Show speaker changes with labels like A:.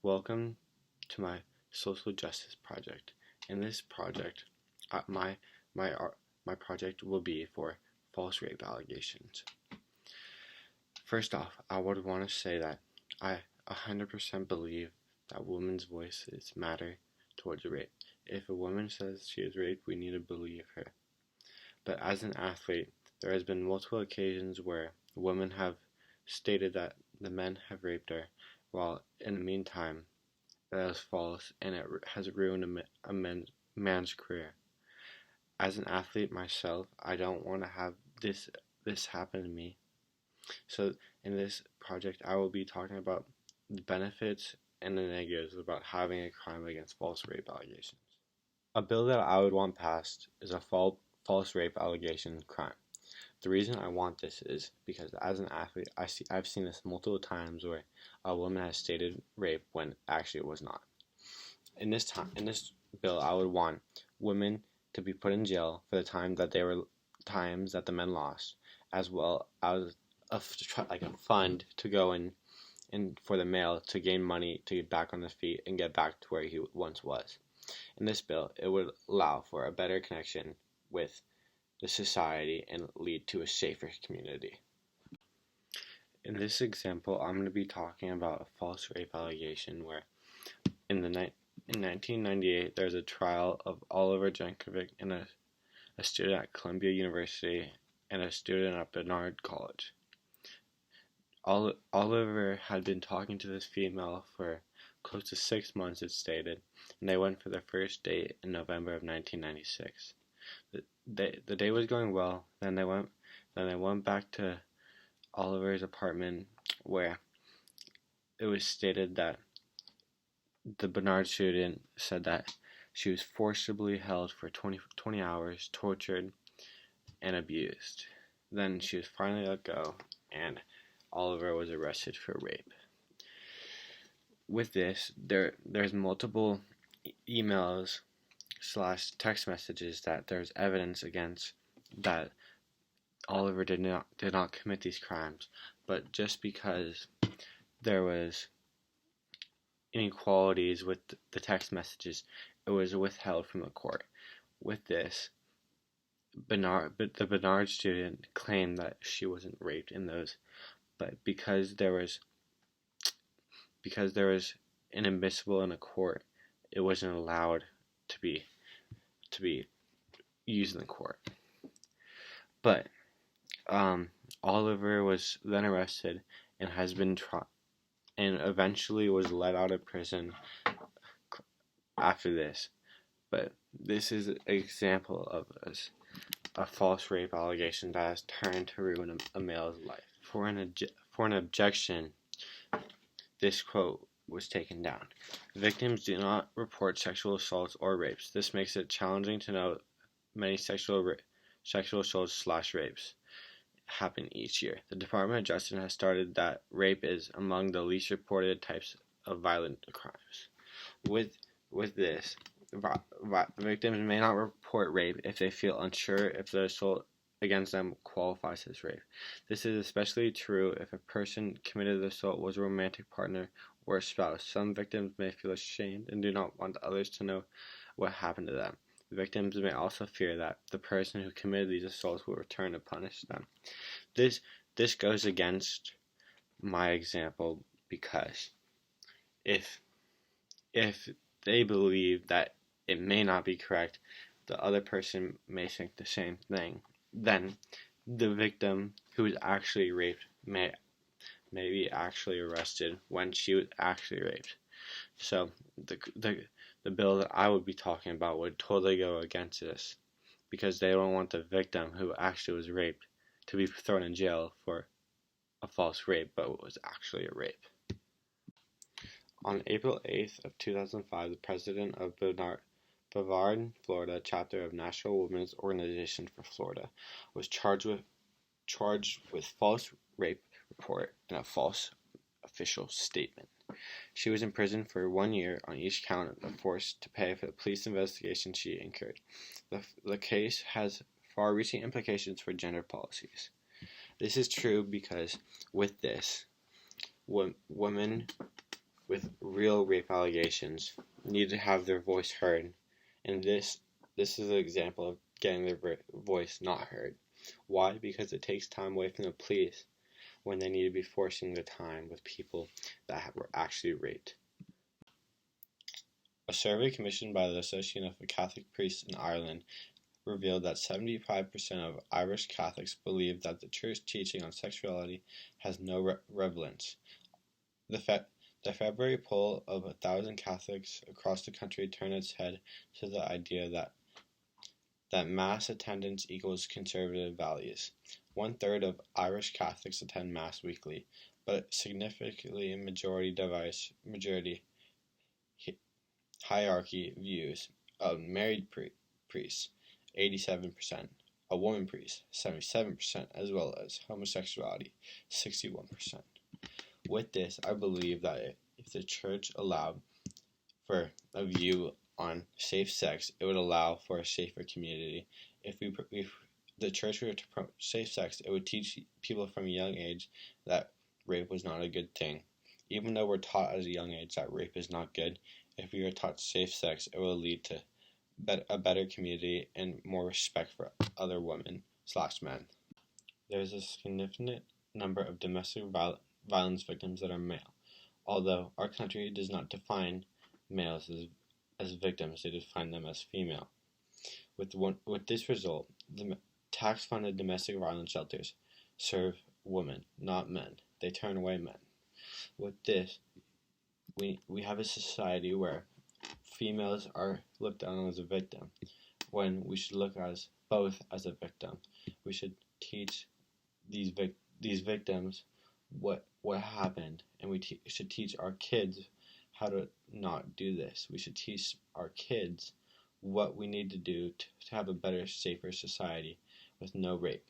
A: Welcome to my social justice project. In this project, my my project will be for false rape allegations. First off, I would want to say that I 100% believe that women's voices matter towards rape. If a woman says she is raped, we need to believe her. But as an athlete, there has been multiple occasions where women have stated that the men have raped her, while in the meantime, that is false and it has ruined a man's career. As an athlete myself, I don't want to have this happen to me. So in this project, I will be talking about the benefits and the negatives about having a crime against false rape allegations. A bill that I would want passed is a false rape allegation crime. The reason I want this is because as an athlete, I've seen this multiple times where a woman has stated rape when actually it was not. In this bill, I would want women to be put in jail for the times that the men lost, as well as a fund to go in for the male to gain money to get back on his feet and get back to where he once was. In this bill, it would allow for a better connection with the society and lead to a safer community. In this example, I'm going to be talking about a false rape allegation where in 1998 there was a trial of Oliver Jankovic and a student at Columbia University and a student at Barnard College. Oliver had been talking to this female for close to 6 months, it stated, and they went for their first date in November of 1996. The day was going well. Then they went back to Oliver's apartment, where it was stated that the Barnard student said that she was forcibly held for 20 hours, tortured, and abused. Then she was finally let go, and Oliver was arrested for rape. With this, there's multiple emails / text messages that there's evidence against that Oliver did not commit these crimes, but just because there was inequalities with the text messages, it was withheld from the court. With this, the Barnard student claimed that she wasn't raped in those, but because there was inadmissible in a court, it wasn't allowed to be used in the court. But Oliver was then arrested and has been tried, and eventually was let out of prison after this. But this is an example of a false rape allegation that has turned to ruin a male's life. For an objection, this quote was taken down. Victims do not report sexual assaults or rapes. This makes it challenging to know many sexual assaults / rapes happen each year. The Department of Justice has stated that rape is among the least reported types of violent crimes. With this, victims may not report rape if they feel unsure if the assault against them qualifies as rape. This is especially true if a person committed the assault was a romantic partner or a spouse. Some victims may feel ashamed and do not want others to know what happened to them. Victims may also fear that the person who committed these assaults will return to punish them. This goes against my example, because if they believe that it may not be correct, the other person may think the same thing. Then the victim who was actually raped may be actually arrested when she was actually raped. So the bill that I would be talking about would totally go against this, because they don't want the victim who actually was raped to be thrown in jail for a false rape, but it was actually a rape. On April 8th of 2005, the president of Brevard, Florida, chapter of National Women's Organization for Florida, was charged with false rape report and a false official statement. She was imprisoned for 1 year on each count and forced to pay for the police investigation she incurred. The case has far-reaching implications for gender policies. This is true because with this, women with real rape allegations need to have their voice heard, and this is an example of getting their voice not heard. Why? Because it takes time away from the police when they need to be forcing the time with people that were actually raped. A survey commissioned by the Association of Catholic Priests in Ireland revealed that 75% of Irish Catholics believe that the Church teaching on sexuality has no relevance. The February poll of 1,000 Catholics across the country turned its head to the idea that Mass attendance equals conservative values. 1/3 of Irish Catholics attend Mass weekly, but significantly majority hierarchy views a married priest, 87%, a woman priest, 77%, as well as homosexuality, 61%. With this, I believe that if the Church allowed for a view on safe sex, it would allow for a safer community. If the Church were to promote safe sex, it would teach people from a young age that rape was not a good thing. Even though we're taught at a young age that rape is not good, if we are taught safe sex, it will lead to a better community and more respect for other women/men. There's a significant number of domestic violence victims that are male. Although our country does not define males as victims, they define them as female. With this result, the tax-funded domestic violence shelters serve women, not men. They turn away men. With this, we have a society where females are looked on as a victim, when we should look as both as a victim. We should teach these victims what happened, and we should teach our kids how to not do this. We should teach our kids what we need to do to have a better, safer society with no rape.